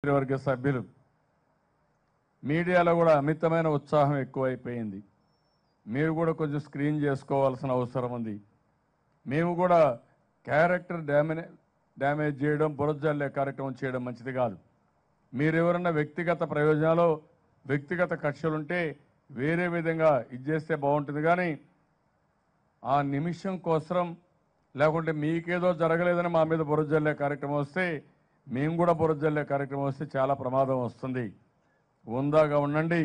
వర్గ సభ్యులు మీడియాలో కూడా అమితమైన ఉత్సాహం ఎక్కువైపోయింది. మీరు కూడా కొంచెం స్క్రీన్ చేసుకోవాల్సిన అవసరం ఉంది. మేము కూడా క్యారెక్టర్ డ్యామేజ్ చేయడం, బురజల్లే కార్యక్రమం చేయడం మంచిది కాదు. మీరు ఎవరన్నా వ్యక్తిగత ప్రయోజనాలు, వ్యక్తిగత కక్షలుంటే వేరే విధంగా ఇది చేస్తే బాగుంటుంది. కానీ ఆ నిమిషం కోసం లేకుంటే మీకేదో జరగలేదని మా మీద బురజల్లే కార్యక్రమం వస్తే, మేము కూడా బురజల్లే కార్యక్రమం వస్తే చాలా ప్రమాదం వస్తుంది. ఉందాగా ఉండండి,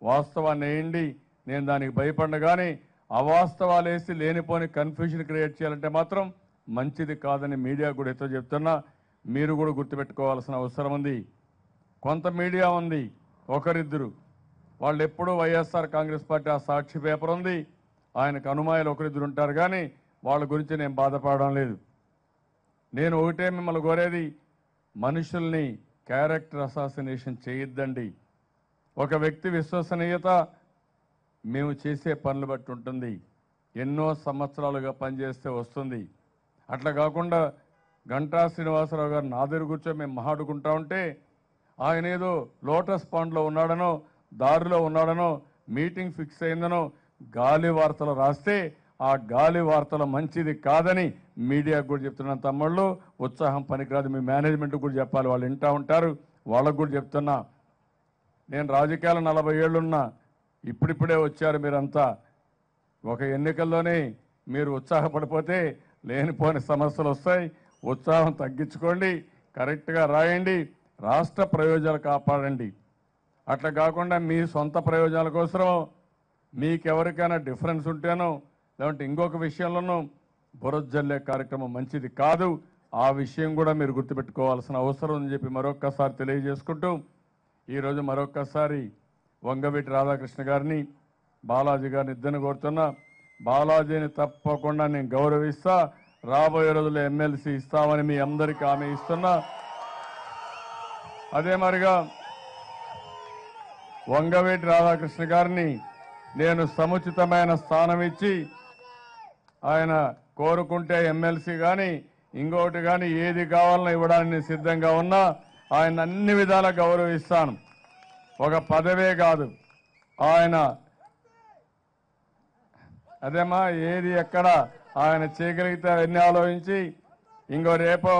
వాస్తవాన్ని వేయండి. నేను దానికి భయపడిన కానీ అవాస్తవాలు వేసి లేనిపోని కన్ఫ్యూజన్ క్రియేట్ చేయాలంటే మాత్రం మంచిది కాదని మీడియా కూడా ఎత్తో చెప్తున్నా. మీరు కూడా గుర్తుపెట్టుకోవాల్సిన అవసరం ఉంది. కొంత మీడియా ఉంది, ఒకరిద్దరు, వాళ్ళు ఎప్పుడూ వైఎస్ఆర్ కాంగ్రెస్ పార్టీ ఆ సాక్షి పేపర్ ఉంది, ఆయనకు అనుమాయాలు ఒకరిద్దరు ఉంటారు. కానీ వాళ్ళ గురించి నేను బాధపడడం లేదు. నేను ఒకటే మిమ్మల్ని కోరేది, మనుషుల్ని క్యారెక్టర్ అసాసినేషన్ చేయొద్దండి. ఒక వ్యక్తి విశ్వసనీయత మేము చేసే పనులు బట్టి ఉంటుంది. ఎన్నో సంవత్సరాలుగా పనిచేస్తే వస్తుంది. అట్లా కాకుండా గంటా శ్రీనివాసరావు గారు నా దగ్గర కూర్చొని మేము మాట్లాడుకుంటా ఉంటే ఆయన ఏదో లోటస్ పాండ్లో ఉన్నాడనో, దారిలో ఉన్నాడనో, మీటింగ్ ఫిక్స్ అయిందనో గాలి వార్తలు రాస్తే ఆ గాలి వార్తలు మంచిది కాదని మీడియాకు కూడా చెప్తున్నాను. తమ్ముళ్ళు, ఉత్సాహం పనికిరాదు. మీ మేనేజ్మెంట్ కూడా చెప్పాలి, వాళ్ళు వింటూ ఉంటారు. వాళ్ళకు కూడా చెప్తున్నా, నేను రాజకీయాలు 40 ఏళ్ళున్నా, ఇప్పుడిప్పుడే వచ్చారు మీరంతా. ఒక ఎన్నికల్లోనే మీరు ఉత్సాహపడిపోతే లేనిపోని సమస్యలు వస్తాయి. ఉత్సాహం తగ్గించుకోండి, కరెక్ట్గా రాయండి, రాష్ట్ర ప్రయోజనాలు కాపాడండి. అట్లా కాకుండా మీ సొంత ప్రయోజనాల కోసం మీకెవరికైనా డిఫరెన్స్ ఉంటేనో లేదంటే ఇంకొక విషయంలోనూ బురజల్లే కార్యక్రమం మంచిది కాదు. ఆ విషయం కూడా మీరు గుర్తుపెట్టుకోవాల్సిన అవసరం ఉందని చెప్పి మరొక్కసారి తెలియజేసుకుంటూ, ఈరోజు మరొక్కసారి వంగవీటి రాధాకృష్ణ గారిని, బాలాజీ గారిని ఇద్దరిని కోరుతున్నా. బాలాజీని తప్పకుండా నేను గౌరవిస్తా. రాబోయే రోజుల్లో ఎమ్మెల్సీ ఇస్తామని మీ అందరికీ హామీ ఇస్తున్నా. అదే మరిగా వంగవీటి రాధాకృష్ణ గారిని నేను సముచితమైన స్థానం ఇచ్చి, ఆయన కోరుకుంటే ఎమ్మెల్సీ కానీ ఇంకొకటి కానీ ఏది కావాలన్నా ఇవ్వడానికి సిద్ధంగా ఉన్నా. ఆయన అన్ని విధాలా గౌరవిస్తాను. ఒక పదవే కాదు, ఆయన అదేమా ఏది ఎక్కడ ఆయన చేయగలిగితే అవన్నీ ఆలోచించి ఇంకో రేపో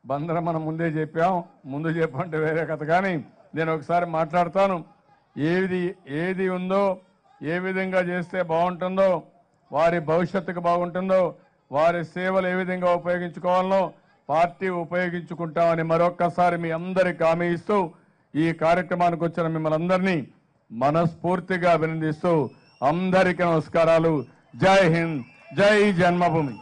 బందరం మనం ముందే చెప్పాం, ముందు చెప్పంటే వేరే కథ. కానీ నేను ఒకసారి మాట్లాడతాను. ఏది ఉందో, ఏ విధంగా చేస్తే బాగుంటుందో, వారి భవిష్యత్తుకు బాగుంటుందో, వారి సేవలు ఏ విధంగా ఉపయోగించుకోవాలనో పార్టీ ఉపయోగించుకుంటామని మరొక్కసారి మీ అందరికీ హామీ ఇస్తూ, ఈ కార్యక్రమానికి వచ్చిన మిమ్మల్ని అందరినీ మనస్ఫూర్తిగా అభినందిస్తూ అందరికీ నమస్కారాలు. జై హింద్, జై జన్మభూమి.